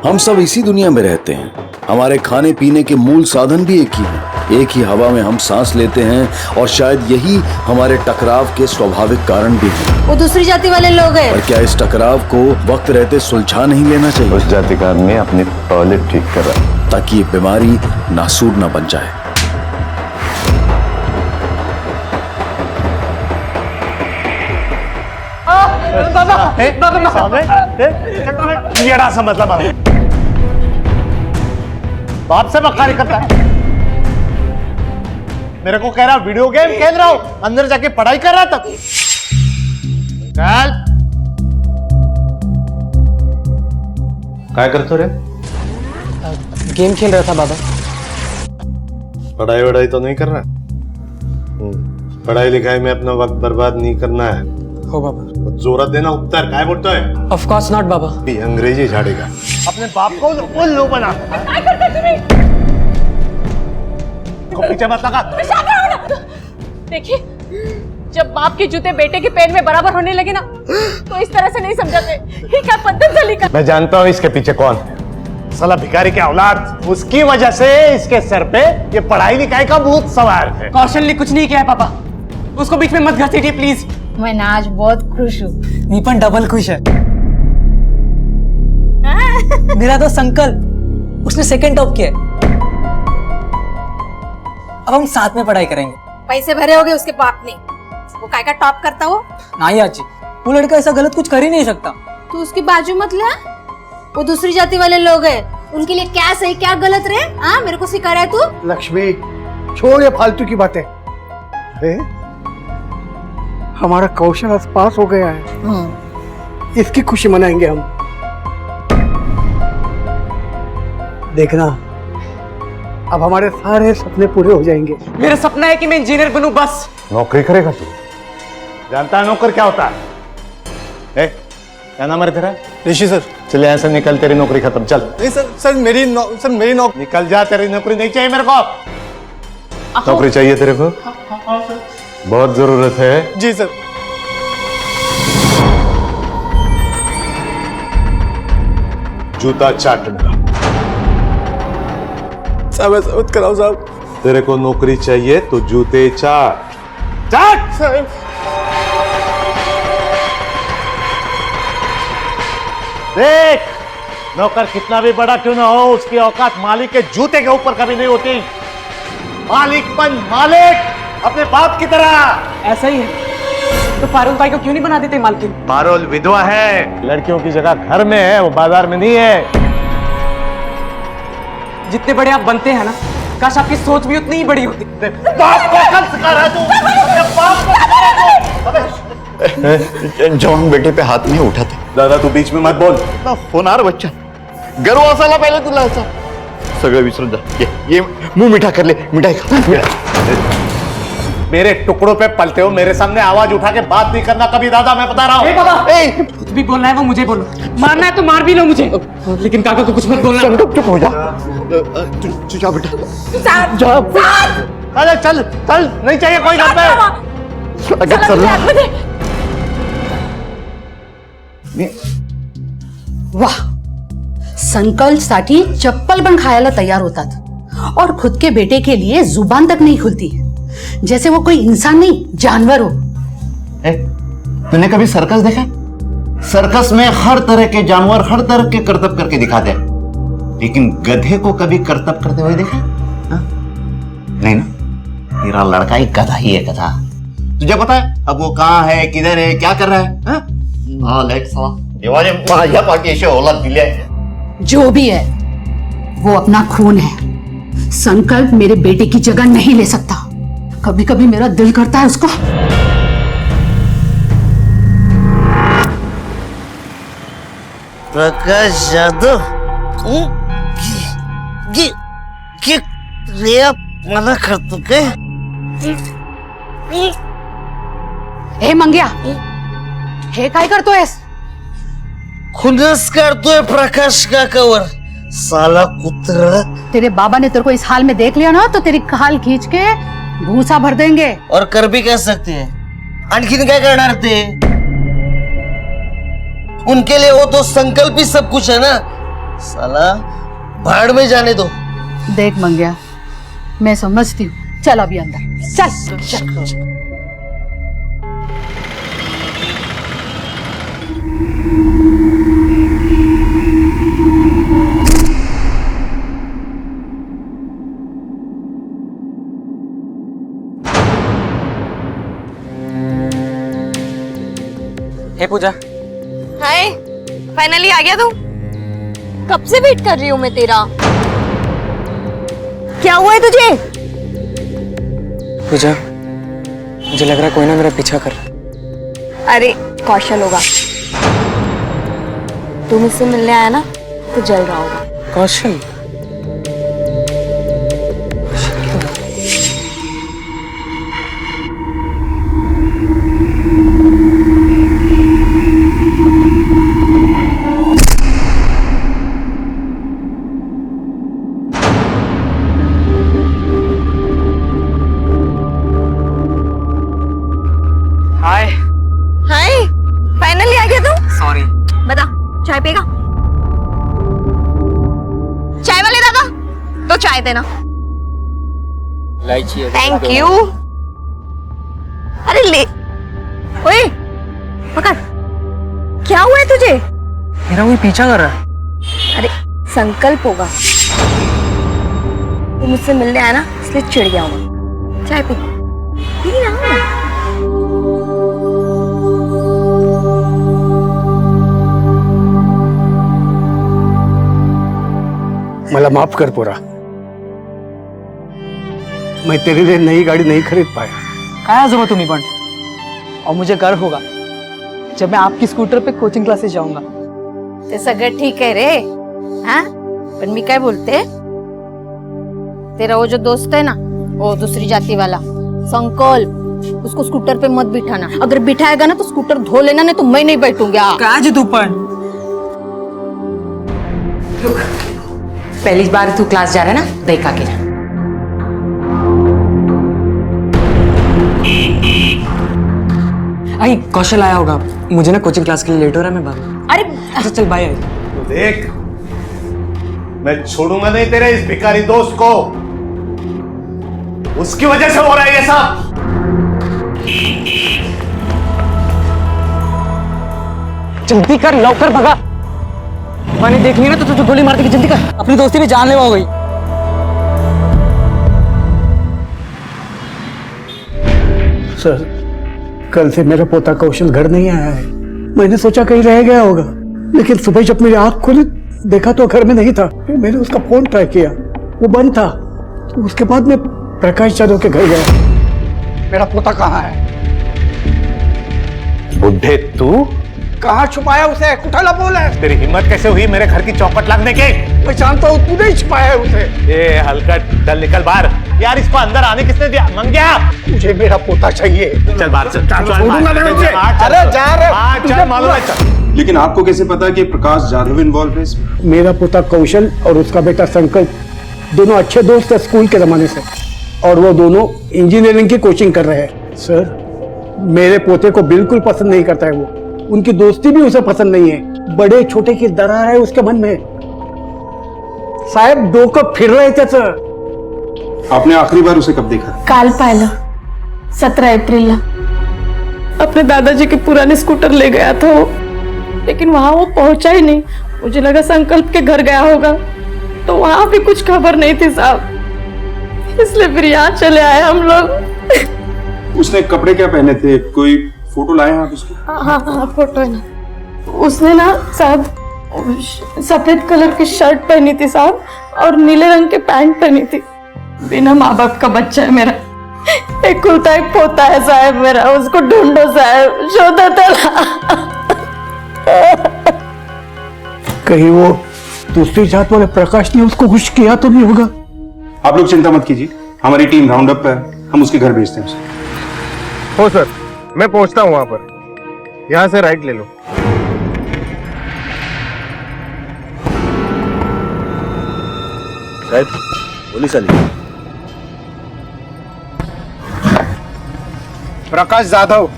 हम सब इसी दुनिया में रहते हैं। हमारे खाने पीने के मूल साधन भी एक ही हैं। एक ही हवा में हम सांस लेते हैं और शायद यही हमारे टकराव के स्वाभाविक कारण भी हैं। वो दूसरी जाति वाले लोग हैं। और क्या इस टकराव को वक्त रहते सुलझा नहीं लेना चाहिए? उस जाति का आदमी अपनी टॉयलेट ठीक कर रहा है ताकि ये बीमारी नासूर न बन जाए। सा मतलब बाप से बखारी करता है। मेरे को कह रहा वीडियो गेम खेल रहा हूं, अंदर जाके पढ़ाई कर रहा था। क्या करते रे? गेम खेल रहा था बाबा। पढ़ाई वढ़ाई तो नहीं कर रहा? पढ़ाई लिखाई में अपना वक्त बर्बाद नहीं करना है। हो बाबा। जोरत देना उत्तर क्या बोलता है? ऑफ कोर्स नॉट बाबा। अंग्रेजी झाड़ेगा। अपने बाप को उल्लू बना। क्या करते तुम्हें? पीछे मत लगा। देखिए, जब बाप के जूते बेटे के पैर में बराबर होने लगे ना, तो इस तरह से नहीं समझाते। ये क्या पद्धति का? मैं जानता हूँ इसके पीछे कौन है। साला भिखारी के औलाद। उसकी वजह से इसके सर पे ये पढ़ाई लिखाई का भूत सवार है। कौशल ने कुछ नहीं किया है पापा। उसको बीच में मत घसीटिए प्लीज। मैं ना आज बहुत खुश हूँ। नीपन डबल खुश है। मेरा तो संकल्प, उसने सेकंड टॉप किया है। अब हम साथ में पढ़ाई करेंगे। पैसे भरे होगे उसके बाप ने। वो काय का टॉप करता हो? नहीं आजी, वो लड़का ऐसा गलत कुछ कर ही नहीं सकता। तू उसकी बाजू मत ले। वो दूसरी जाति वाले लोग हैं। उनके लिए क्या सही क्या गलत रे? हाँ, मेरे को सिखा रहा है तू। लक्ष्मी, छोड़ ये फालतू की बातें। अरे हमारा कौशल आज पास हो गया है। इसकी खुशी मनाएंगे हम। देखना, अब हमारे सारे सपने पूरे हो जाएंगे। मेरा सपना है कि मैं इंजीनियर बनूं बस। नौकरी करेगा तू? जानता है नौकर क्या होता है? क्या नाम है तेरा? ऋषि सर। चले ऐसे निकल, तेरी नौकरी खत्म। चल। नहीं सर, मेरी नौकरी। निकल जा, तेरी नौकरी नहीं चाहिए मेरे को। नौकरी चाहिए तेरे को? बहुत जरूरत है। जी सर। जूता चाटूंगा। साहब ऐसा मत कराओ साहब। तेरे को नौकरी चाहिए तो जूते चाट। चाट साहब। देख, नौकर कितना भी बड़ा क्यों ना हो, उसकी औकात मालिक के जूते के ऊपर कभी नहीं होती। मालिकपन मालिक अपने बाप की तरह। ऐसा ही है तो पारुल भाई को क्यों नहीं बना देते मालकिन? पारुल विधवा है। लड़कियों की जगह घर में है, वो बाजार में नहीं है। जितने बड़े आप बनते हैं ना, काश आपकी सोच भी उतनी ही बड़ी होती। बाप को कल सिखा रहा है तू? बाप को सिखा रहा है तू? जवान बेटे पे हाथ नहीं उठाते। दादा तू बीच में मत बोल। होणार बच्चा गर्व असायला पहिले तुला याचा सगळं विसरून जा। ये मुंह मीठा कर ले, मिठाई खा। मेरे टुकड़ों पे पलते हो, मेरे सामने आवाज उठा के बात नहीं करना कभी। दादा मैं बता रहा हूँ। कुछ भी बोलना है वो मुझे बोलो। मारना है तो मार भी लो मुझे, लेकिन काका को कुछ मत बोलना। चुप हो जा। तू जा बेटा, जा। अरे चल चल, नहीं चाहिए कोई घर पे। अगर चल वाह, संकल्पसाठी चप्पल पण खायला तैयार होतात और खुद के बेटे के लिए जुबान तक नहीं खुलती, जैसे वो कोई इंसान नहीं जानवर हो। तूने कभी सर्कस देखा? सर्कस में हर तरह के जानवर हर तरह के करतब करके दिखाते हैं, लेकिन गधे को कभी करतब करते हुए देखा? नहीं ना? तेरा लड़का एक गधा ही है, गधा। तुझे पता है अब वो कहाँ है, किधर है, क्या कर रहा है? माझ्या पाठीशी औलाद दिली आहे। जो भी है वो अपना खून है। संकल्प मेरे बेटे की जगह नहीं ले सकता। कभी कभी मेरा दिल करता है उसको। प्रकाश यादव मना करतो काय? हे मंग्या, हे काय करतोयस? खुनस करतोय प्रकाश काकावर, साला कुत्रा। तेरे बाबा ने तेरे को इस हाल में देख लिया ना तो तेरी खाल खींच के भूसा भर देंगे। और कर भी कह सकते हैं। आणखीन काय करणार ते? उनके लिए वो तो संकल्प ही सब कुछ है ना। साला भाड़ में जाने दो। देख मंग्या, मैं समझती हूँ। चल अभी अंदर चल चल। हे पूजा, हाय, फाइनली आ गया तू। कब से वेट कर रही हूँ मैं तेरा। क्या हुआ है तुझे? पूजा, मुझे लग रहा है कोई ना मेरा पीछा कर रहा है। अरे कौशल होगा। तू मुझसे मिलने आया ना तो जल रहा होगा। कौशल? हाय। हाय, फाइनली आ गया तू। सॉरी। बता, चाय पिएगा? चाय वाले दादा, तो चाय देना। इलायची है। Thank you. अरे ले, ओए, पकड़। क्या हुआ है तुझे? मेरा कोई पीछा कर रहा है। अरे संकल्प होगा। तू मुझसे मिलने आया ना, इसलिए चिढ़ गया हूँ। चाय पी, पी ना। मला माफ कर पोरा, मैं तेरे लिए नई गाड़ी नहीं खरीद पाया। काय आजोबा तुम्ही पण, और मुझे गर्व होगा जब मैं आपकी स्कूटर पे कोचिंग क्लासेस जाऊंगा। ते सगळं ठीक आहे रे, हाँ? पण मी काय बोलते, तेरा वो जो दोस्त है ना, वो दूसरी जाति वाला संकल्प, उसको स्कूटर पे मत बिठाना। अगर बिठाएगा ना तो स्कूटर धो लेना, नहीं तो मैं नहीं बैठूंगी। काय तू पण? पहली बार तू क्लास जा रहा है ना, देखा के जा। आई कौशल आया होगा, मुझे ना कोचिंग क्लास के लिए लेट हो रहा है, मैं बाद। अरे अच्छा चल बाय। तो देख, मैं छोड़ूंगा नहीं तेरे इस भिखारी दोस्त को। उसकी वजह से हो रहा है ये सब। जल्दी कर, लवकर भगा। मैंने देख लिया ना तो तुझे गोली मार देगी। जल्दी कर, अपनी दोस्ती भी जानलेवा हो गई। सर, कल से मेरा पोता कौशल घर नहीं आया है। मैंने सोचा कहीं रह गया होगा, लेकिन सुबह जब मेरी आंख खुली देखा तो घर में नहीं था। फिर मैंने उसका फोन ट्राई किया, वो बंद था। तो उसके बाद मैं प्रकाश यादव के घर गया। मेरा पोता कहाँ है? बुढ़े तू कहाँ छुपाया उसे? कुठाला बोल है। तेरी हिम्मत कैसे हुई मेरे घर की चौखट लगने की? मैं जानता हूँ तूने ही छुपाया है उसे। ए हलकट, चल निकल बाहर। यार इसको अंदर आने किसने दिया? मंग्या, मुझे मेरा पोता चाहिए। चल बाहर चल। छोड़ूंगा नहीं उसे। अरे जा रहे, चल मालूम है चल। लेकिन आपको कैसे पता कि प्रकाश जाधव इन्वॉल्व है इसमें? मेरा पोता कौशल और उसका बेटा संकल्प दोनों अच्छे दोस्त हैं स्कूल के जमाने से, और वो दोनों इंजीनियरिंग की कोचिंग कर रहे हैं। सर, मेरे पोते को बिल्कुल पसंद नहीं करता है वो। उनकी दोस्ती भी उसे पसंद नहीं है। बड़े छोटे की दरार है उसके मन में। साहेब डोकं फिर रहे थे सर। आपने आखिरी बार उसे कब देखा? काल पाहिलं, 17 एप्रिलला। अपने दादाजी के पुराने स्कूटर ले गया था वो, लेकिन वहां वो पहुंचा ही नहीं। मुझे लगा संकल्प के घर गया होगा, तो वहां भी कुछ खबर नहीं थी साहब, इसलिए फिर यहाँ चले आए हम लोग। उसने कपड़े क्या पहने थे? कोई फोटो लाए हैं आप उसकी? हाँ, फोटो है ना। उसने ना साहब सफेद कलर की शर्ट पहनी थी साहब, और नीले रंग के पैंट पहनी थी। बिना माँ बाप का बच्चा है मेरा, एक कुलता एक पोता है साहब मेरा। उसको ढूंढो साहब, शोधा कहीं वो दूसरी जात वाले प्रकाश ने उसको कुछ किया तो नहीं होगा? आप लोग चिंता मत कीजिए, हमारी टीम राउंड अप पे है, हम उसके घर भेजते हैं उसे। हो सर, मैं पहुंचता हूं वहां पर। यहां से राइट ले लो। साहेब, पुलिस आली। प्रकाश जाधव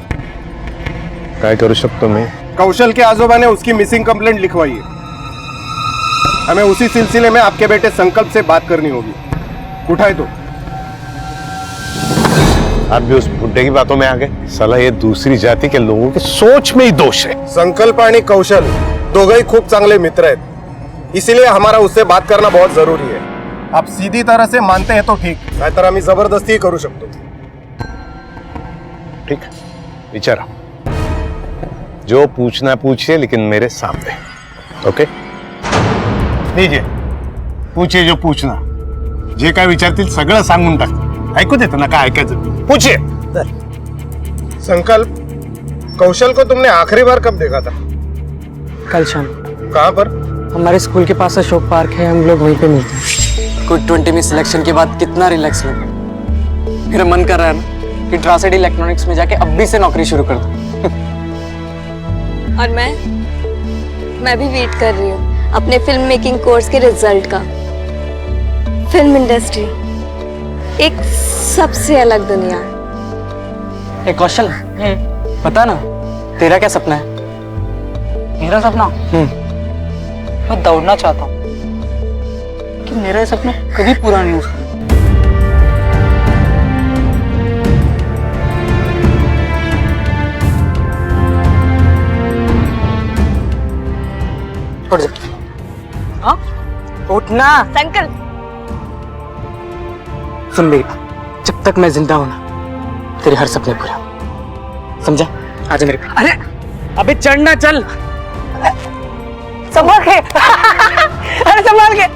काय करू शकतो मी? कौशल के आजोबा ने उसकी मिसिंग कंप्लेंट लिखवाई है। हमें उसी सिलसिले में आपके बेटे संकल्प से बात करनी होगी। उठाए तो। आप भी उस बुड्ढे की बातों में आ गए। साला ये दूसरी जाति के लोगों की सोच में ही दोष है। संकल्प आणि कौशल दोघंही खूप चांगले मित्र आहेत, इसीलिए हमारा उससे बात करना बहुत जरूरी है। आप सीधी तरह से मानते हैं तो ठीक, नाहीतर आम्ही जबरदस्ती करू शकतो। ठीक, विचारा, जो पूछना पूछिए, लेकिन मेरे सामने। ओके, लीजिए, पूछिए जो पूछना। जे काय विचारतील सगळं सांगून टाक। ऐकू देतं ना काय ऐकायचं, पूछिए। संकल्प, कौशल को तुमने आखिरी बार कब देखा था? कल शाम कहाँ पर? हमारे स्कूल के पास अशोक पार्क है, हम लोग वहीं पे मिलते हैं। कोई 20 में सिलेक्शन के बाद कितना रिलैक्स लगा। मेरा मन कर रहा है ना कि ट्रांसइड इलेक्ट्रॉनिक्स में जाके अभी से नौकरी शुरू कर दूं। और मैं भी वेट कर रही हूँ अपने फिल्म मेकिंग कोर्स के रिजल्ट का। फिल्म इंडस्ट्री एक सबसे अलग दुनिया है। एक कौशल, पता ना तेरा क्या सपना है? मेरा सपना? मैं दौड़ना चाहता हूँ कि मेरा ये सपना कभी पूरा नहीं हो सकता। उठ जा। हाँ? उठना। संकल्प, सुन मेरी बात, जब तक मैं जिंदा हूं ना, तेरे हर सपने पूरे हों। समझा? आजा मेरे पास। अरे अबे चढ़ना, चल। संभाल के। अरे संभाल के।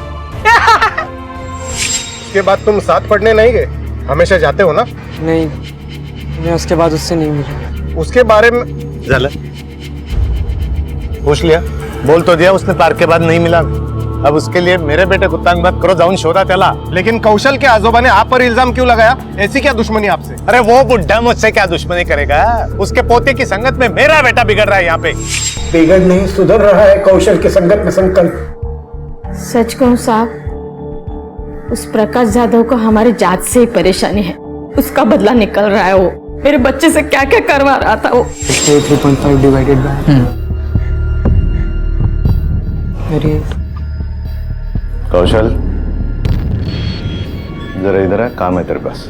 उसके बाद तुम साथ पढ़ने नहीं गए? हमेशा जाते हो ना? नहीं, मैं उसके बाद उससे नहीं मिला। उसके बारे में झालं, पूछ लिया, बोल तो दिया उसने। पार्क के बाद नहीं मिला। अब उसके लिए मेरे बेटे को तंग मत करो, जाऊन शोधा त्याला। लेकिन कौशल के आजोबा ने आप पर इल्जाम क्यों लगाया? ऐसी क्या दुश्मनी आपसे? अरे वो बुड्ढा मुझसे क्या दुश्मनी करेगा? उसके पोते की संगत में मेरा बेटा बिगड़ रहा है यहाँ पे। बिगड़ नहीं, सुधर रहा है कौशल की संगत में संकल्प। सच कहूं साहब, उस प्रकाश जाधव को हमारी जात से ही परेशानी है। उसका बदला निकल रहा है। वो मेरे बच्चे से क्या क्या करवा रहा था। वो 3.5 डिवाइडेड बाय मेरी। कौशल, जरा इधर है, काम है तेरे पास।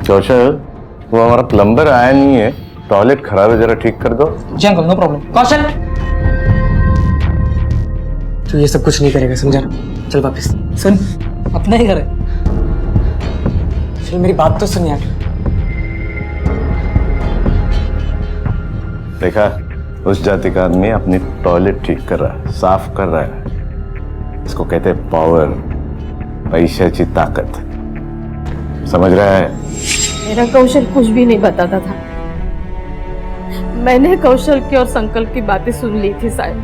कौशल, वो हमारा प्लम्बर आया नहीं है, टॉयलेट खराब है, जरा ठीक कर दो। जी अंकल, नो प्रॉब्लम। कौशल, तू ये सब कुछ नहीं करेगा, समझा ना? चल वापस। सुन, अपना ही घर है। फिर मेरी बात तो सुन यार। देखा, उस जाति का आदमी अपनी टॉयलेट ठीक कर रहा है, साफ कर रहा है। इसको कहते हैं पावर, पैशाची ताकत। समझ रहा है? मेरा कौशल कुछ भी नहीं बताता था। मैंने कौशल की और संकल्प की बातें सुन ली थी शायद।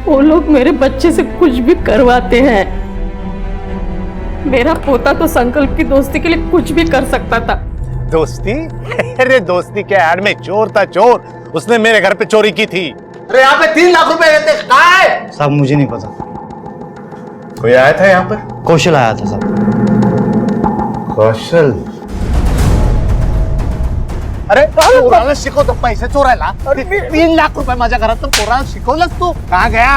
वो लोग मेरे बच्चे से कुछ भी करवाते हैं। मेरा पोता तो संकल्प की दोस्ती के लिए कुछ भी कर सकता था। दोस्ती? अरे दोस्ती क्या यार, में चोर था, चोर। उसने मेरे घर पे चोरी की थी। अरे यहाँ पे 3 लाख रुपए रहते, कहाँ है? साहब मुझे नहीं पता। कोई आया था यहाँ पर? कौशल आया था साहब। कौशल? अरे पोराला शिकवतो पैसे चोरायला? 3 लाख रुपए माझ्या घरात पोराला शिकवलंस तू? कहाँ गया?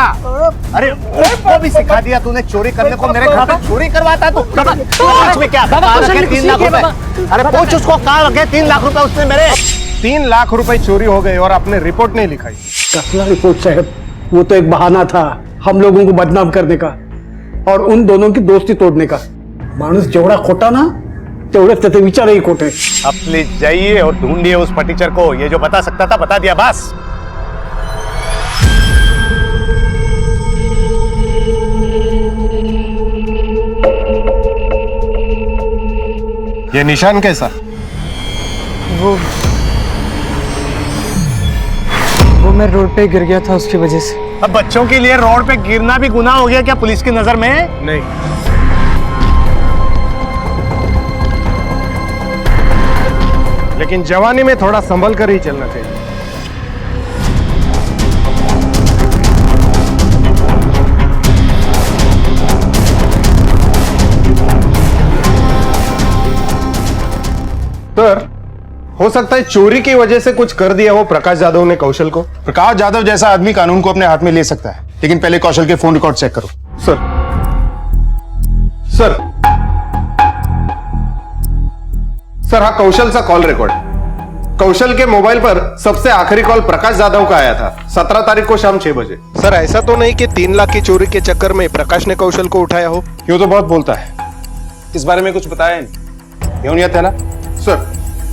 अरे उसको भी सिखा दिया तूने चोरी करने को। मेरे घर पे चोरी करवाता तू। में क्या? 3 लाख रुपए। अरे पूछ उसको, कहाँ लगे 3 लाख रुपए उसने मेरे? 3 लाख रुपए चोरी हो गए और आपने रिपोर्ट नहीं लिखाई। कसला रिपोर्ट साहब, वो तो एक बहाना था हम लोगों को बदनाम करने का और उन दोनों की दोस्ती तोड़ने का। माणूस जेवढा खोटा ना, तेवढेच त्याचे विचारही खोटे। अब प्लीज जाइए और ढूंढिए उस फटीचर को। ये जो बता सकता था बता दिया, बस। ये निशान कैसा? वो मैं रोड पे गिर गया था, उसकी वजह से। अब बच्चों के लिए रोड पे गिरना भी गुनाह हो गया क्या पुलिस की नजर में? नहीं। लेकिन जवानी में थोड़ा संभल कर ही चलना चाहिए। तर हो सकता है चोरी की वजह से कुछ कर दिया हो प्रकाश जाधव ने कौशल को। प्रकाश यादव जैसा आदमी कानून को अपने हाथ में ले सकता है, लेकिन पहले कौशल के फोन रिकॉर्ड चेक करो। सर सर सर हाँ, कौशल सा कॉल रिकॉर्ड। कौशल के मोबाइल पर सबसे आखिरी कॉल प्रकाश जाधव का आया था 17 तारीख को शाम 6 बजे। सर ऐसा तो नहीं कि 3 लाख की चोरी के चक्कर में प्रकाश ने कौशल को उठाया हो? यूं तो बहुत बोलता है, इस बारे में कुछ बताया नहीं। क्यों नहीं था? सर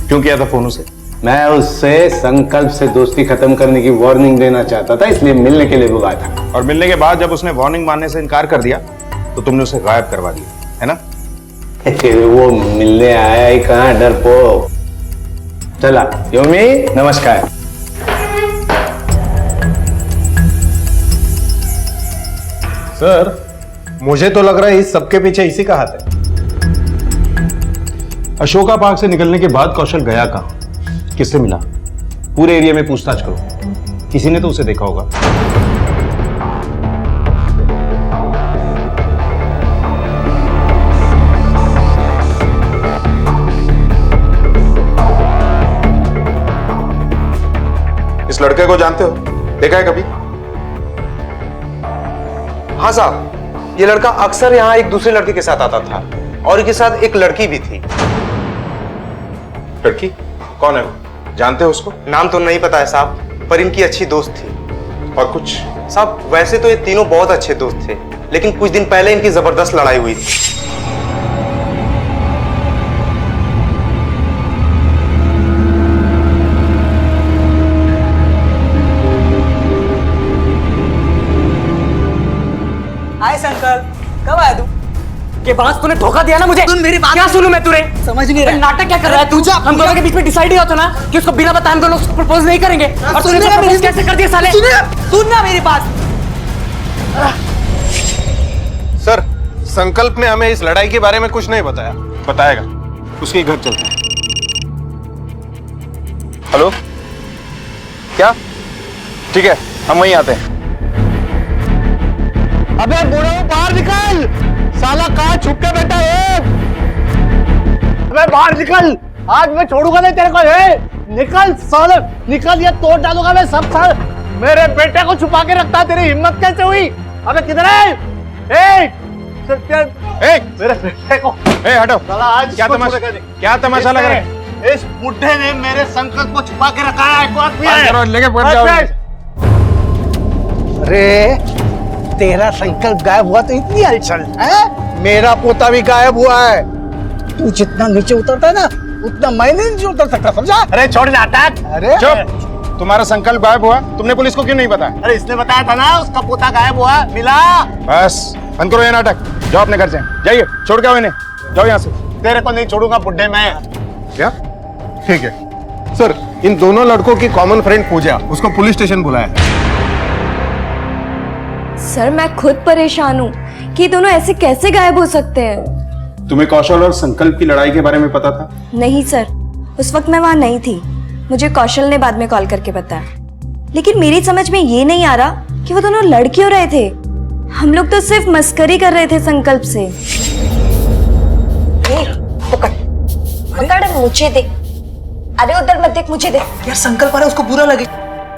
क्यों किया था फोन उसे? मैं उससे संकल्प से दोस्ती खत्म करने की वार्निंग देना चाहता था, इसलिए मिलने के लिए बुलाया था। और मिलने के बाद जब उसने वार्निंग मानने से इनकार कर दिया तो तुमने उसे गायब करवा दिया, है ना? वो मिलने आया ही कहाँ, डरपोक। चला योमी, नमस्कार। सर मुझे तो लग रहा है इस सबके पीछे इसी का हाथ है। अशोका पार्क से निकलने के बाद कौशल गया कहाँ, किससे मिला? पूरे एरिया में पूछताछ करो, किसी ने तो उसे देखा होगा। इस लड़के को जानते हो? देखा है कभी? हाँ साहब, ये लड़का अक्सर यहाँ एक दूसरे लड़के के साथ आता था और इनके साथ एक लड़की भी थी। लड़की कौन है वो? जानते हो उसको? नाम तो नहीं पता है साहब, पर इनकी अच्छी दोस्त थी। और कुछ? साहब वैसे तो ये तीनों बहुत अच्छे दोस्त थे, लेकिन कुछ दिन पहले इनकी जबरदस्त लड़ाई हुई थी। हाय संकल्प, कब आया तू? के बाद तूने धोखा दिया ना मुझे। सुन मेरी बात। क्या सुनूं मैं तुझे? समझ नहीं रहा। नाटक क्या कर रहा है तू? हम दोनों के बीच में डिसाइड ही होता ना कि उसको बिना बताए हम दोनों प्रपोज नहीं करेंगे। और तूने प्रपोज कैसे कर दिया साले? सुन ना मेरी बात। सर संकल्प ने हमें इस लड़ाई के बारे में कुछ नहीं बताया। बताएगा, उसके घर चलते हैं। हेलो, क्या? ठीक है, हम वहीं आते हैं। अबे बुढ़ो बाहर निकल, साला कहाँ छुप के बैठा है? अबे बाहर निकल, आज मैं छोड़ूंगा नहीं तेरे को। निकल साले, निकल, ये तोड़ डालूंगा मैं सब साल। मेरे बेटे को छुपा के रखता, तेरी हिम्मत कैसे हुई? अबे किधर है? मेरे बेटे को हटो। साला आज क्या तमाशा लग रहा है? इस बुढ़े ने मेरे संकल्प को छुपा के रखा है। लेके बैठ जाओ। अरे तेरा संकल्प गायब हुआ तो इतनी हलचल है? मेरा पोता भी गायब हुआ है। तू जितना नीचे उतरता है ना, उतना मैं नहीं उतर सकता, समझा? अरे छोड़ नाटक। अरे चुप, तुम्हारा संकल्प गायब हुआ, तुमने पुलिस को क्यों नहीं बताया? अरे इसने बताया था ना, उसका पोता गायब हुआ, मिला। बस बंद करो ये नाटक, जाओ अपने घर से। जाइए, छोड़ के आओ इन्हें, जाओ यहाँ से। तेरे को नहीं छोड़ूंगा बुड्ढे मैं। क्या? ठीक है सर, इन दोनों लड़कों की कॉमन फ्रेंड पूजा, उसको पुलिस स्टेशन बुलाया। सर मैं खुद परेशान हूँ कि दोनों ऐसे कैसे गायब हो सकते हैं। तुम्हें कौशल और संकल्प की लड़ाई के बारे में पता था? नहीं सर, उस वक्त मैं वहां नहीं थी, मुझे कौशल ने बाद में कॉल करके बताया। लेकिन मेरी समझ में ये नहीं आ रहा कि वो दोनों लड़ क्यों रहे थे। हम लोग तो सिर्फ मस्करी कर रहे थे संकल्प से। पकड़ मुझे दे। अरे उधर मत देख, मुझे दे। यार संकल्प आ रहा है, उसको बुरा लगे।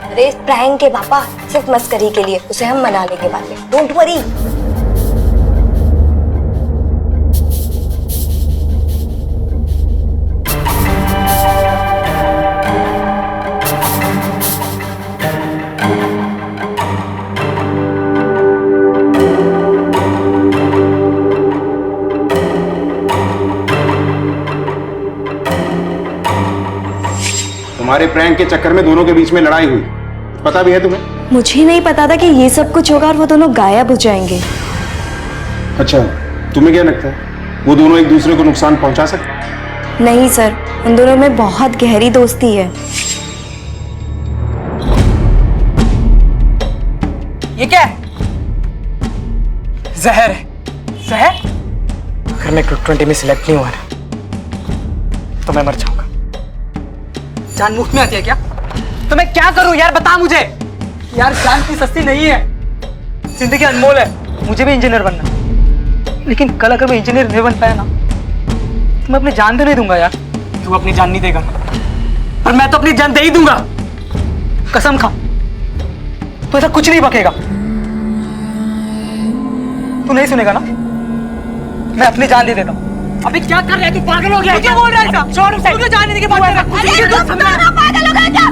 अरे प्रैंक है पापा, सिर्फ मस्करी के लिए, उसे हम मना लेंगे बाद में, डोंट वरी। तुम्हारे प्रैंक के चक्कर में दोनों के बीच में लड़ाई हुई, पता भी है तुम्हें? मुझे नहीं पता था कि ये सब कुछ होगा और वो दोनों गायब हो जाएंगे। अच्छा, तुम्हें क्या लगता है वो दोनों एक दूसरे को नुकसान पहुंचा सकते? नहीं सर, उन दोनों में बहुत गहरी दोस्ती है। ये क्या है? जहर है। जहर? अगर मैं ग्रुप 20 में सिलेक्ट नहीं हुआ ना, तो मैं मर जाऊंगा। जान मुफ्त में आती है क्या? तो मैं क्या करूं यार, बता मुझे। यार जान की सस्ती नहीं है, जिंदगी अनमोल है। मुझे भी इंजीनियर बनना है, लेकिन कल अगर मैं इंजीनियर नहीं बन पाया ना, तो मैं अपनी जान तो नहीं दूंगा यार। तू अपनी जान नहीं देगा, और मैं तो अपनी जान दे ही दूंगा। कसम खा, तो ऐसा कुछ नहीं बकेगा। तू नहीं सुनेगा ना, मैं अपनी जान दे देता हूँ। अभी क्या कर रहा है तू? पागल हो गया है क्या? बोल रहा है क्या? छोड़ उसे। तू तो जान देने की बात कर रहा है। पागल हो गया क्या?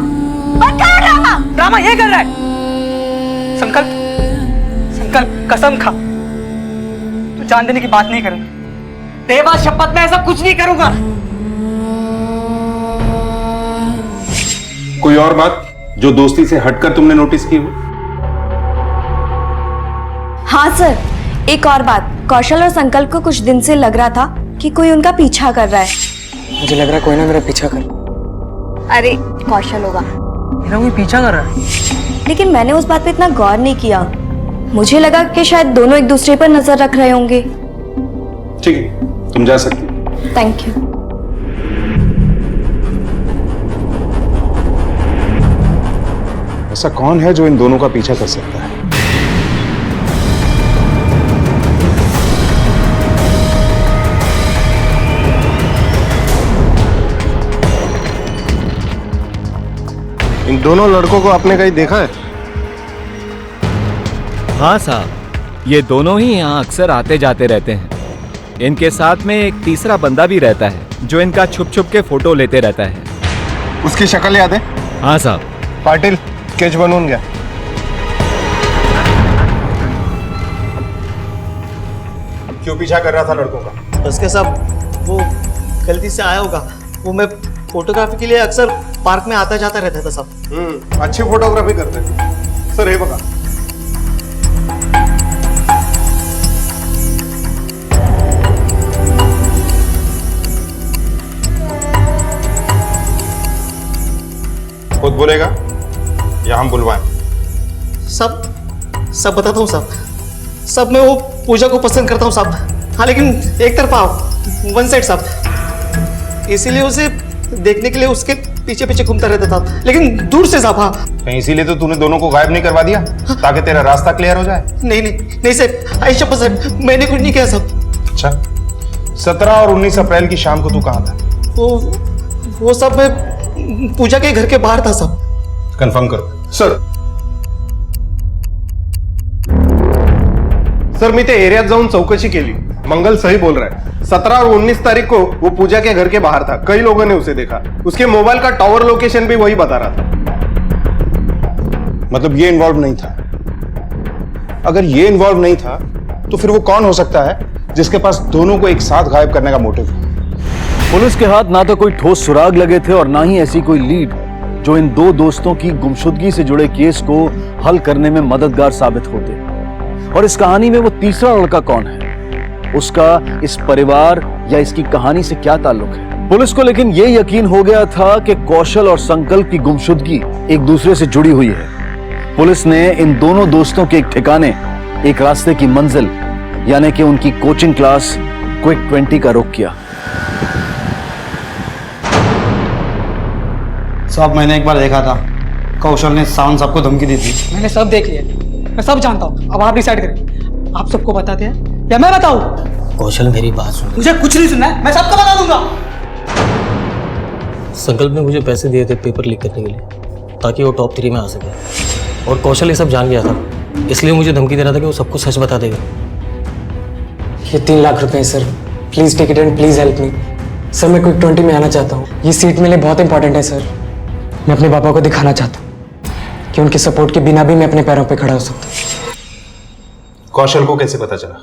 बंद करो ड्रामा। ड्रामा ये कर रहा है। संकल्प, संकल्प कसम खा, तू जान देने की बात नहीं करूंगा। देवा शपथ में ऐसा कुछ नहीं करूंगा। कोई और बात जो दोस्ती से हटकर तुमने नोटिस की हो? हाँ सर, एक और बात। कौशल और संकल्प को कुछ दिन से लग रहा था कि कोई उनका पीछा कर रहा है। मुझे लग रहा है कोई ना मेरा पीछा कर। अरे कौशल होगा। मेरा कोई पीछा कर रहा है। लेकिन मैंने उस बात पे इतना गौर नहीं किया। मुझे लगा कि शायद दोनों एक दूसरे पर नजर रख रहे होंगे। ठीक है, तुम जा सकती हो। Thank you. ऐसा कौन है जो इन दोनों का पीछा कर सकता है? इन दोनों लड़कों को आपने कहीं देखा है? हाँ साहब, ये दोनों ही यहाँ अक्सर आते जाते रहते हैं। इनके साथ में एक तीसरा बंदा भी रहता है जो इनका छुप छुप के फोटो लेते रहता है। उसकी शक्ल याद है? हाँ साहब। पाटिल, स्केच बनवून घ्या। क्यों पीछा कर रहा था लड़कों का? बस के साहब, वो गलती से आया होगा। वो मैं फोटोग्राफी के लिए अक्सर पार्क में आता जाता रहता था साहब। अच्छी फोटोग्राफी करते हैं सर। हे बघा, खुद बोलेगा या हम बुलवाएं? सब बताता हूँ साहब। सब मैं वो पूजा को पसंद करता हूँ साहब। हाँ, लेकिन एक तरफा, वन साइड साहब। इसीलिए उसे देखने के लिए उसके पीछे पीछे घूमता रहता था, लेकिन दूर से साहब। हाँ, कहीं इसीलिए तो तूने दोनों को गायब नहीं करवा दिया ताकि तेरा रास्ता क्लियर हो जाए? नहीं साहब, आई शपथ साहब, मैंने कुछ नहीं किया साहब। अच्छा, 17 और 19 अप्रैल की शाम को तू कहाँ था? वो सब मैं पूजा के घर के बाहर था साहब। कंफर्म करो। सर मी ते एरियात जाऊन चौकशी केली। मंगल सही बोल रहा है। 17 और 19 तारीख को वो पूजा के घर के बाहर था। कई लोगों ने उसे देखा। उसके मोबाइल का टावर लोकेशन भी वही बता रहा था। मतलब ये इन्वॉल्व नहीं था? अगर ये इन्वॉल्व नहीं था तो फिर वो कौन हो सकता है जिसके पास दोनों को एक साथ गायब करने का मोटिव है? पुलिस के हाथ ना तो कोई ठोस सुराग लगे थे और ना ही ऐसी कोई लीड जो इन दो दोस्तों की गुमशुदगी से जुड़े केस को हल करने में मददगार साबित होते। और इस कहानी में वो तीसरा लड़का कौन है, उसका इस परिवार या इसकी कहानी से क्या ताल्लुक है? पुलिस को लेकिन ये यकीन हो गया था कि कौशल और संकल्प की गुमशुदगी एक दूसरे से जुड़ी हुई है। पुलिस ने इन दोनों दोस्तों के एक ठिकाने, एक रास्ते की मंजिल यानी कि उनकी कोचिंग क्लास क्विक 20 का रुख किया। साहब, मैंने एक बार देखा था, कौशल ने सावन साहब को धमकी दी थी। मैंने सब देख लिया, मैं सब जानता हूँ। अब आप डिसाइड करें, आप सबको बताते हैं या मैं बताऊँ? कौशल, मेरी बात सुन। मुझे कुछ नहीं सुनना है, मैं सबको बता दूंगा। संकल्प ने मुझे पैसे दिए थे पेपर लीक करने के लिए, ताकि वो टॉप 3 में आ सके। और कौशल ये सब जान गया था, इसलिए मुझे धमकी दे रहा था कि वो सबको सच बता देगा। ये 3 लाख रुपए sir, please take it and please help me. Sir, मैं क्विक 20 में आना चाहता हूँ। ये सीट मेरे लिए बहुत इंपॉर्टेंट है सर। मैं अपने पापा को दिखाना चाहता हूँ कि उनके सपोर्ट के बिना भी मैं अपने पैरों पे खड़ा हो सकता हूँ। कौशल को कैसे पता चला?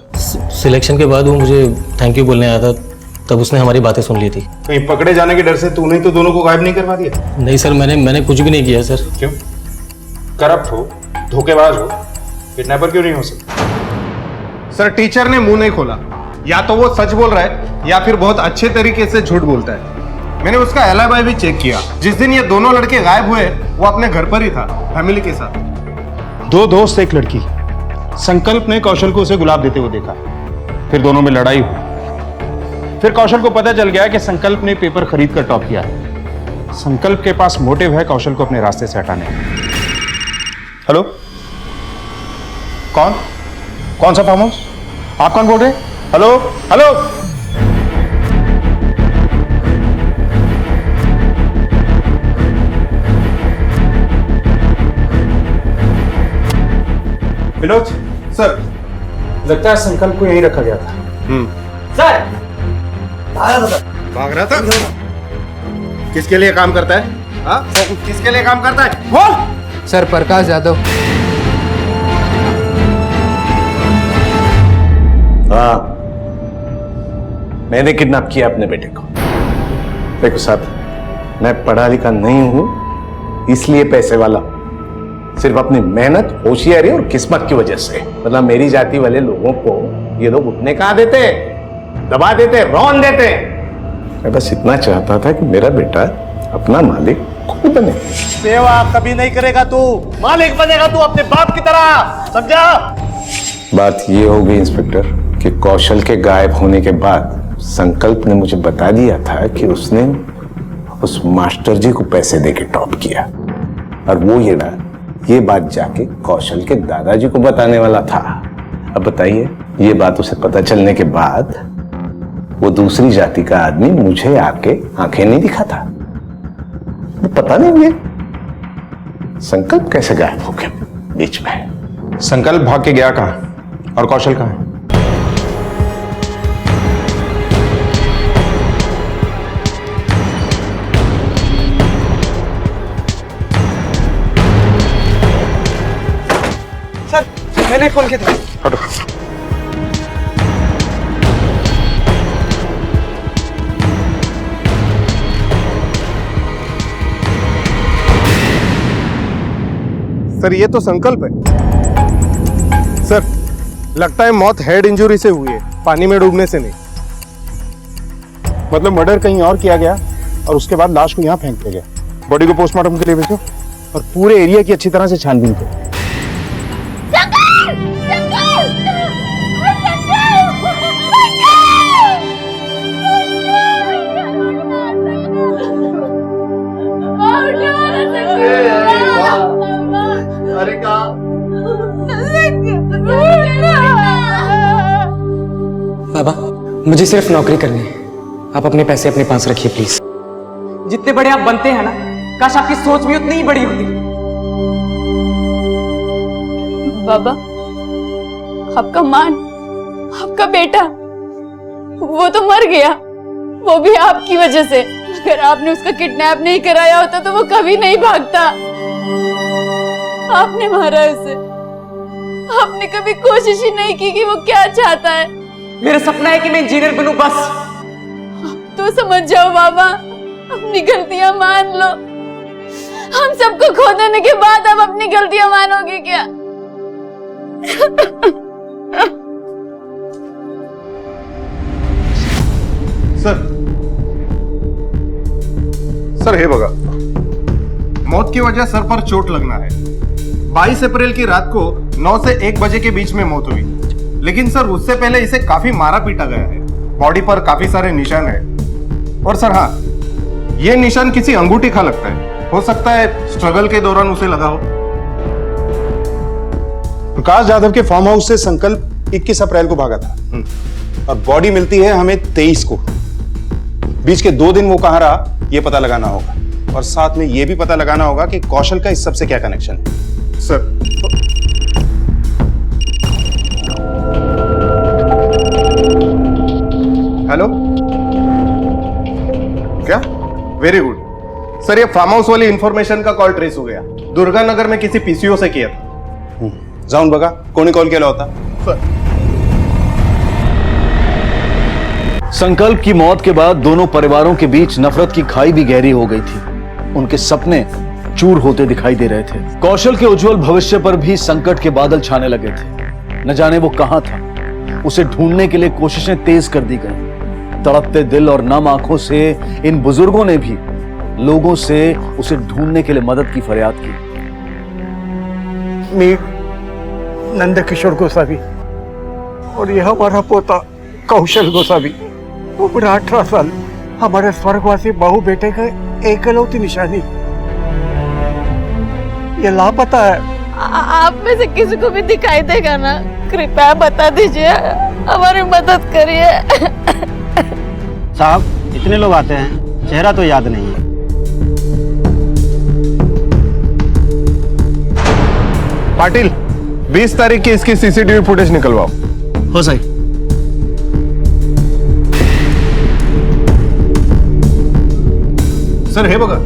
सिलेक्शन के बाद वो मुझे थैंक यू बोलने आया था, तब उसने हमारी बातें सुन ली थी। कहीं पकड़े जाने के डर से तूने तो दोनों को गायब नहीं करवा दिया? नहीं सर, मैंने कुछ भी नहीं किया सर। क्यों? करप्ट हो, धोखेबाज हो, किडनैपर क्यों नहीं हो सकता? सर, टीचर ने मुंह नहीं खोला। या तो वो सच बोल रहा है या फिर बहुत अच्छे तरीके से झूठ बोलता है। मैंने उसका एलाबाई भी चेक किया। जिस दिन ये दोनों लड़के गायब हुए वो अपने घर पर ही था, फैमिली के साथ। 2 दोस्त, एक लड़की। संकल्प ने कौशल को उसे गुलाब देते हुए देखा, फिर दोनों में लड़ाई हुई। फिर कौशल को पता चल गया कि संकल्प ने पेपर खरीद कर टॉप किया है। संकल्प के पास मोटिव है कौशल को अपने रास्ते से हटाने का। हेलो, कौन सा फार्म हाउस? आप कौन बोल रहे हैं? Hello hello. विनोद सर, लगता है संकल्प को यहीं रखा गया था। सर भाग रहा था। किसके लिए काम करता है? हाँ? किसके लिए काम करता है? बोल। सर, प्रकाश यादव। हाँ, मैंने किडनैप किया अपने बेटे को। देखो साहब, मैं पढ़ा लिखा नहीं हूं, इसलिए पैसे वाला, सिर्फ अपनी मेहनत, होशियारी और किस्मत की वजह से। मतलब मेरी जाति वाले लोगों को ये लोग उठने कहाँ देते, दबा देते, रौन देते। मैं बस इतना चाहता था कि मेरा बेटा अपना मालिक खुद बने। सेवा कभी नहीं करेगा तू, मालिक बनेगा तू अपने बाप की तरह, समझा? बात ये हो गई इंस्पेक्टर कि कौशल के गायब होने के बाद संकल्प ने मुझे बता दिया था कि उसने उस मास्टर जी को पैसे देके टॉप किया, और वो ये बात जाके कौशल के दादाजी को बताने वाला था। अब बताइए, ये बात उसे पता चलने के बाद वो दूसरी जाति का आदमी मुझे आके आंखें नहीं दिखाता। वो पता नहीं ये संकल्प कैसे गायब हो गया बीच में। संकल्प भाग के गया कहाँ और कौशल कहाँ है? सर, मैंने फोन किया था। हटो। सर, ये तो संकल्प है। सर, लगता है मौत हेड इंजरी से हुई है, पानी में डूबने से नहीं। मतलब मर्डर कहीं और किया गया और उसके बाद लाश को यहाँ फेंक दिया गया। बॉडी को पोस्टमार्टम के लिए भेजो और पूरे एरिया की अच्छी तरह से छानबीन करो। अरे बाबा, मुझे सिर्फ नौकरी करनी है। आप अपने पैसे अपने पास रखिए प्लीज। जितने बड़े आप बनते हैं ना, काश आपकी सोच भी उतनी ही बड़ी होती। बाबा, आपका मान, आपका बेटा, वो तो मर गया, वो भी आपकी वजह से। अगर आपने उसका किडनैप नहीं कराया होता तो वो कभी नहीं भागता। आपने मारा उसे। आपने कभी कोशिश ही नहीं की कि वो क्या चाहता है। मेरा सपना है कि मैं इंजीनियर बनूं बस। तो समझ जाओ बाबा, अपनी गलतियां मान लो। हम सबको खो देने के बाद अब अपनी गलतियां मानोगे क्या? सर हे बघा, मौत की वजह सर पर चोट लगना है। 22 अप्रैल की रात को 9 से 1 बजे के बीच में मौत हुई, लेकिन सर उससे पहले इसे काफी मारा पीटा गया है। बॉडी पर काफी सारे निशान है, और सर हाँ, ये निशान किसी अंगूठी का लगता है। हो सकता है स्ट्रगल के दौरान उसे लगा हो। प्रकाश यादव के फार्म हाउस से संकल्प 21 अप्रैल को भागा था और बॉडी मिलती है हमें 23 को। बीच के 2 दिन वो कहां रहा ये पता लगाना होगा, और साथ में ये भी पता लगाना होगा कि कौशल का इस सब से क्या कनेक्शन है। सर हेलो, क्या? वेरी गुड सर, ये फार्म हाउस वाली इंफॉर्मेशन का कॉल ट्रेस हो गया। दुर्गा नगर में किसी पीसीओ से किया था। जाऊन बघा कोणी कॉल केला होता। संकल्प की मौत के बाद दोनों परिवारों के बीच नफरत की खाई भी गहरी हो गई थी। उनके सपने चूर होते दिखाई दे रहे थे। कौशल के उज्जवल भविष्य पर भी संकट के बादल छाने लगे थे। न जाने वो कहां था। उसे ढूंढने के लिए कोशिशें तेज कर दी गई। तड़पते दिल और नम आंखों से इन बुजुर्गों ने भी लोगों से उसे ढूंढने के लिए मदद की फरियाद की। मी नंदकिशोर गोसावी और यह हमारा पोता कौशल गोसावी, उम्र 18 साल, हमारे स्वर्गवासी बहु बेटे का एकलौती निशानी। ये लापता है। आप में से किसी को भी दिखाई देगा ना, कृपया बता दीजिए, हमारी मदद करिए। साहब, इतने लोग आते हैं, चेहरा तो याद नहीं है। पाटिल, 20 तारीख की इसकी सीसीटीवी फुटेज निकलवाओ। हो साहेब। सर हे बघा।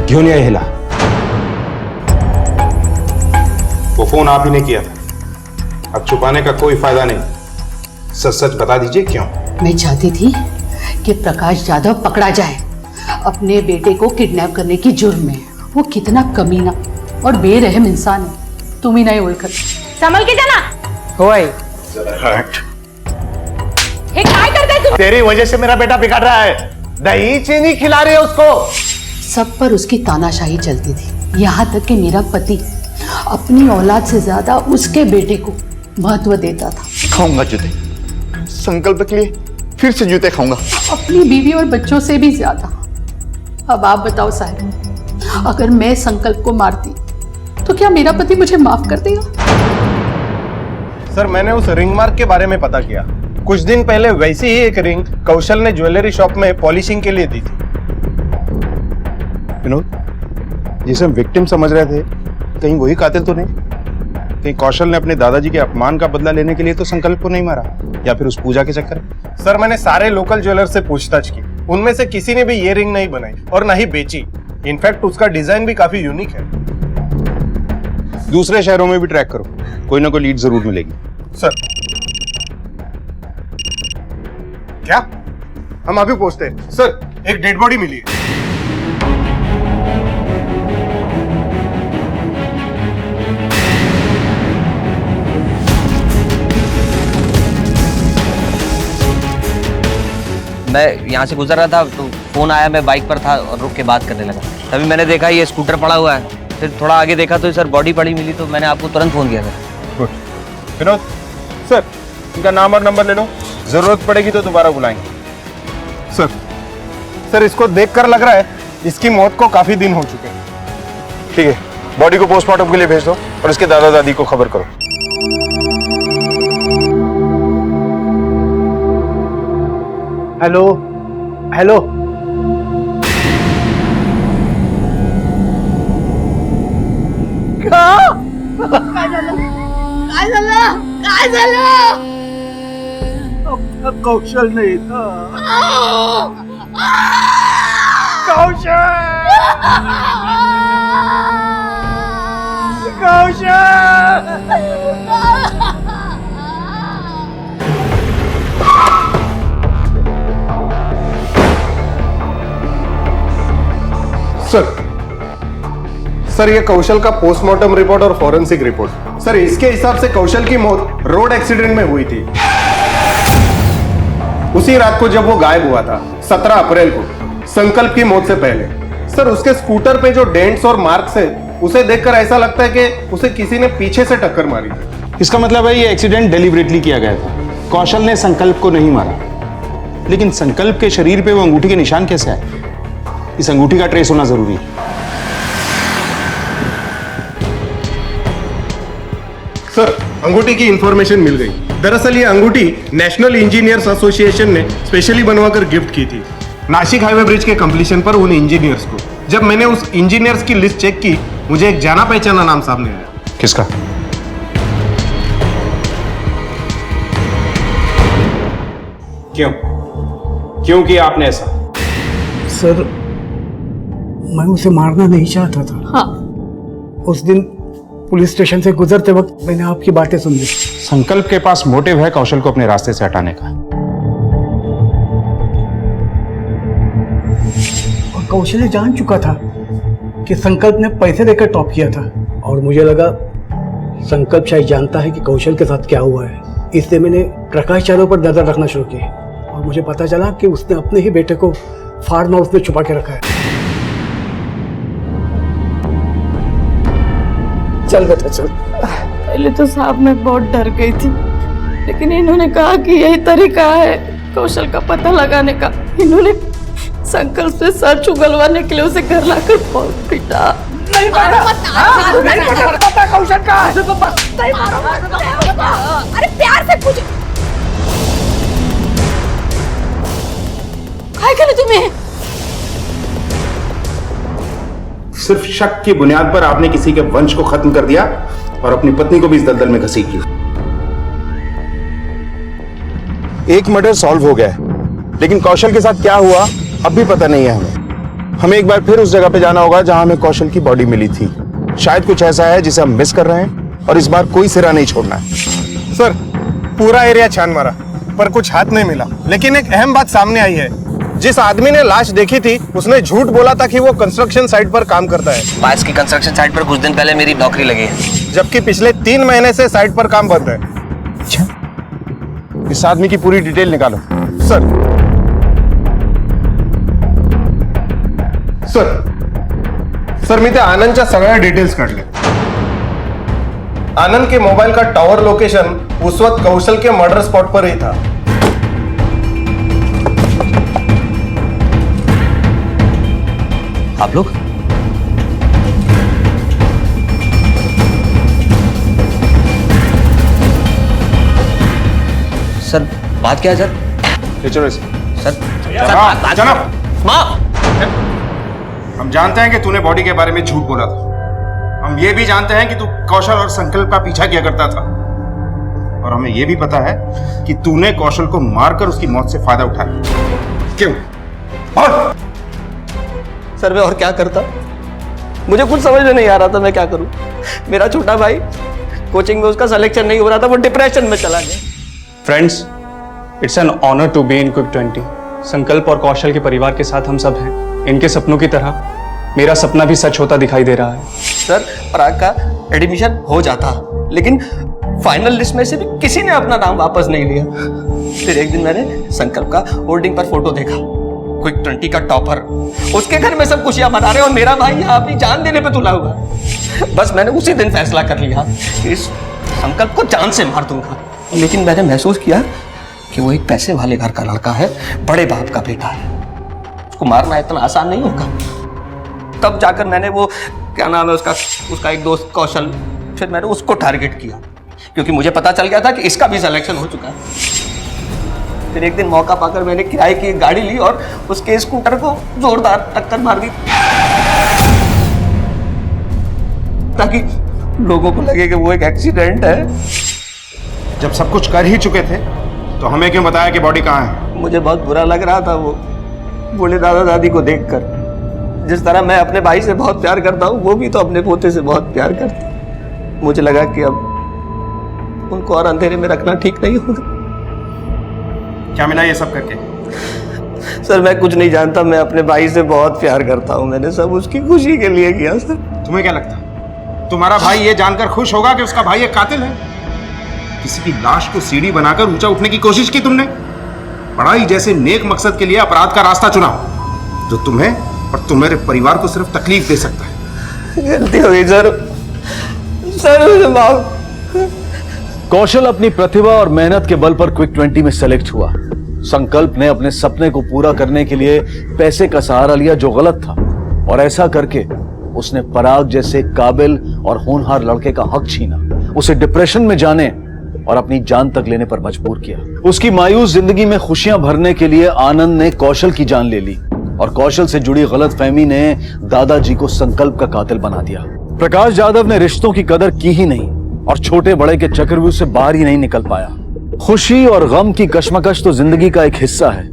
घेऊन या हिला। वो फोन आप ही ने किया था, अब छुपाने का कोई फायदा नहीं। सच सच बता दीजिए क्यों। मैं चाहती थी कि प्रकाश जाधव पकड़ा जाए। अपने बेटे को किडनैप करने की जुर्म में वो कितना कमीना और बेरहम इंसान है, तुम ही नहीं ओळखत। संभल के जाना। होय। हे काय करते तुम? तेरी वजह से मेरा बेटा बिगड़ रहा है, दही चीनी खिला रही है उसको। सब पर उसकी तानाशाही चलती थी, यहाँ तक कि मेरा पति अपनी औलाद से ज्यादा उसके बेटे को महत्व देता था। खाऊंगा जूते, संकल्प के लिए फिर से जूते खाऊंगा। अपनी बीवी और बच्चों से भी ज्यादा। अब आप बताओ साहब, अगर मैं संकल्प को मारती तो क्या मेरा पति मुझे माफ कर देगा? सर मैंने उस रिंग मार्क के बारे में पता किया। कुछ दिन पहले वैसी ही एक रिंग कौशल ने ज्वेलरी शॉप में पॉलिशिंग के लिए दी थी। विनोद, जिसे हम विक्टिम समझ रहे थे, कहीं वही कातिल तो नहीं? कहीं कौशल ने अपने दादाजी के अपमान का बदला लेने के लिए तो संकल्प को नहीं मारा, या फिर उस पूजा के चक्कर में? सर मैंने सारे लोकल ज्वेलर से पूछताछ की, उनमें से किसी ने भी ये रिंग नहीं बनाई और ना ही बेची। इनफैक्ट उसका डिजाइन भी काफी यूनिक है। दूसरे शहरों में भी ट्रैक करो, कोई ना कोई लीड जरूर मिलेगी। सर क्या? हम अभी पहुंचते हैं। सर एक डेड बॉडी मिली है। मैं यहाँ से गुजर रहा था तो फोन आया, मैं बाइक पर था और रुक के बात करने लगा। तभी मैंने देखा ये स्कूटर पड़ा हुआ है, फिर थोड़ा आगे देखा तो सर बॉडी पड़ी मिली, तो मैंने आपको तुरंत फोन किया था। गुड। विनोद सर इनका नाम और नंबर ले लो, जरूरत पड़ेगी तो दोबारा बुलाएंगे। सर इसको देखकर लग रहा है इसकी मौत को काफी दिन हो चुके हैं। ठीक है, बॉडी को पोस्टमार्टम के लिए भेज दो और इसके दादा दादी को खबर करो। हेलो हेलो, कौशल नहीं था। सर ये कौशल का पोस्टमार्टम रिपोर्ट और फॉरेंसिक रिपोर्ट। सर इसके हिसाब से कौशल की मौत रोड एक्सीडेंट में हुई थी, उसी रात को जब वो गायब हुआ था, 17 अप्रैल को, संकल्प की मौत से पहले। सर उसके स्कूटर पे जो डेंट्स और मार्क्स है, उसे देखकर ऐसा लगता है कि उसे किसी ने पीछे से टक्कर मारी थी। इसका मतलब है ये एक्सीडेंट डेलिबरेटली किया गया था। कौशल ने संकल्प को नहीं मारा, लेकिन संकल्प के शरीर पे वो अंगूठी के निशान कैसे आए? इस अंगूठी का ट्रेस होना जरूरी है। सर अंगूठी की इंफॉर्मेशन मिल गई। दरअसल ये अंगूठी नेशनल इंजीनियर्स एसोसिएशन ने स्पेशली बनवाकर गिफ्ट की थी नासिक हाईवे ब्रिज के कंप्लीशन पर उन इंजीनियर्स को। जब मैंने उस इंजीनियर्स की लिस्ट चेक की, मुझे एक जाना पहचाना नाम सामने आया। किसका? क्यों किया आपने ऐसा? सर मैं उसे मारना नहीं चाहता था। हाँ। उस दिन पुलिस स्टेशन से गुजरते वक्त मैंने आपकी बातें सुन ली। संकल्प के पास मोटिव है कौशल को अपने रास्ते से हटाने का, और कौशल जान चुका था कि संकल्प ने पैसे देकर टॉप किया था, और मुझे लगा संकल्प शायद जानता है कि कौशल के साथ क्या हुआ है, इसलिए मैंने प्रकाश यादव पर नजर रखना शुरू की, और मुझे पता चला कि उसने अपने ही बेटे को फार्म हाउस में छुपा के रखा है। चल बेटा चल। पहले तो साहब मैं बहुत डर गई थी, लेकिन इन्होंने कहा कि यही तरीका है कौशल का पता लगाने का। इन्होंने संकल्प से सर उगलवाने के लिए उसे घर लाकर बहुत पीटा। नहीं मारा, नहीं पता कौशल का। नहीं मारा, अरे प्यार से पूछ। काय केलं तुम्ही? सिर्फ शक की बुनियाद पर आपने किसी के वंश को खत्म कर दिया और अपनी पत्नी को भी इस दलदल में घसीट लिया। एक मर्डर सॉल्व हो गया है, लेकिन कौशल के साथ क्या हुआ अब भी पता नहीं है हमें एक बार फिर उस जगह पे जाना होगा जहां हमें कौशल की बॉडी मिली थी। शायद कुछ ऐसा है जिसे हम मिस कर रहे हैं और इस बार कोई सिरा नहीं छोड़ना है। सर, पूरा एरिया छान मारा पर कुछ हाथ नहीं मिला, लेकिन एक अहम बात सामने आई है। जिस आदमी ने लाश देखी थी उसने झूठ बोला था कि वो कंस्ट्रक्शन साइट पर काम करता है। पास की कंस्ट्रक्शन साइट पर कुछ दिन पहले मेरी नौकरी लगी है, जबकि पिछले 3 महीने से साइट पर काम बंद है। इस आदमी की पूरी डिटेल निकालो। सर मी त्या आनंदच्या सगळ्या डिटेल्स काढले। आनंद के मोबाइल का टावर लोकेशन उस वक्त कौशल के मर्डर स्पॉट पर ही था। आप लोग सर, बात क्या है सर? सर, हम जानते हैं कि तूने बॉडी के बारे में झूठ बोला था। हम ये भी जानते हैं कि तू कौशल और संकल्प का पीछा किया करता था, और हमें ये भी पता है कि तूने कौशल को मारकर उसकी मौत से फायदा उठाया। क्यों? और सर, मैं और क्या करता? मुझे कुछ समझ में नहीं आ रहा था मैं क्या करूं। मेरा छोटा भाई कोचिंग में उसका सिलेक्शन नहीं हो रहा था, वो डिप्रेशन में चला गया। Friends, it's an honour to be in quick 20। Sankalp और कौशल के परिवार के साथ हम सब हैं। इनके सपनों की तरह मेरा सपना भी सच होता दिखाई दे रहा है। सर, पराग का एडमिशन हो जाता, लेकिन फाइनल लिस्ट में से भी किसी ने अपना नाम वापस नहीं लिया। फिर एक दिन मैंने संकल्प का होर्डिंग पर फोटो देखा, क्विक 20 का टॉपर। उसके घर में सब खुशियां मना रहे और मेरा भाई यहाँ अपनी जान देने पे तुला हुआ। बस मैंने उसी दिन फैसला कर लिया कि इस संकल्प को जान से मार दूंगा। लेकिन मैंने महसूस किया कि वो एक पैसे वाले घर का लड़का है, बड़े बाप का बेटा है, उसको मारना इतना आसान नहीं होगा। तब जाकर मैंने वो क्या नाम है उसका एक दोस्त कौशल, फिर मैंने उसको टारगेट किया क्योंकि मुझे पता चल गया था कि इसका भी सिलेक्शन हो चुका है। फिर एक दिन मौका पाकर मैंने किराए की एक गाड़ी ली और उसके स्कूटर को जोरदार टक्कर मार दी ताकि लोगों को लगे कि वो एक एक्सीडेंट है। जब सब कुछ कर ही चुके थे तो हमें क्यों बताया कि बॉडी कहाँ है? मुझे बहुत बुरा लग रहा था वो बूढ़े दादा दादी को देखकर। जिस तरह मैं अपने भाई से बहुत प्यार करता हूँ, वो भी तो अपने पोते से बहुत प्यार करते। मुझे लगा कि अब उनको और अंधेरे में रखना ठीक नहीं होगा। क्या मिला ये सब करके? सर, मैं कुछ नहीं जानता, मैं अपने भाई से बहुत प्यार करता हूँ। मैंने सब उसकी खुशी के लिए किया। सर, तुम्हें क्या लगता है तुम्हारा भाई ये जानकर खुश होगा कि उसका भाई एक कातिल है? किसी की लाश को सीढ़ी बनाकर ऊंचा उठने की कोशिश की तुमने। पढ़ाई जैसे नेक मकसद के लिए अपराध का रास्ता चुना जो तुम्हें और तुम्हारे परिवार को सिर्फ तकलीफ दे सकता है। गलती हो गई सर, मुझे माफ। कौशल अपनी प्रतिभा और मेहनत के बल पर क्विक 20 में सेलेक्ट हुआ। संकल्प ने अपने सपने को पूरा करने के लिए पैसे का सहारा लिया जो गलत था, और ऐसा करके उसने पराग जैसे काबिल और होनहार लड़के का हक छीना, उसे डिप्रेशन में जाने और अपनी जान तक लेने पर मजबूर किया। उसकी मायूस जिंदगी में खुशियां भरने के लिए आनंद ने कौशल की जान ले ली, और कौशल से जुड़ी गलतफहमी ने दादाजी को संकल्प का कातिल बना दिया। प्रकाश जाधव ने रिश्तों की कदर की ही नहीं और छोटे बड़े के चक्रव्यूह से बाहर ही नहीं निकल पाया। खुशी और गम की कश्मकश तो जिंदगी का एक हिस्सा है,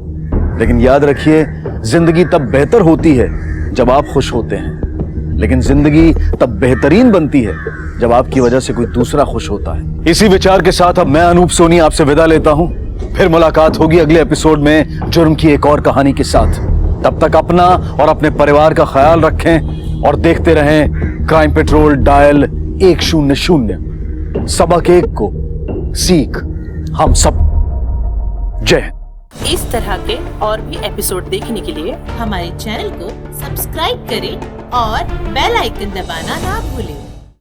लेकिन याद रखिए, जिंदगी तब बेहतर होती है जब आप खुश होते हैं, लेकिन जिंदगी तब बेहतरीन बनती है जब आपकी वजह से कोई दूसरा खुश होता है। इसी विचार के साथ अब मैं अनूप सोनी आपसे विदा लेता हूं। फिर मुलाकात होगी अगले एपिसोड में जुर्म की एक और कहानी के साथ। तब तक अपना और अपने परिवार का ख्याल रखें और देखते रहें क्राइम पेट्रोल डायल 100। सबक एक को सीख हम सब। जय। इस तरह के और भी एपिसोड देखने के लिए हमारे चैनल को सब्सक्राइब करें और बेल आइकन दबाना ना भूलें।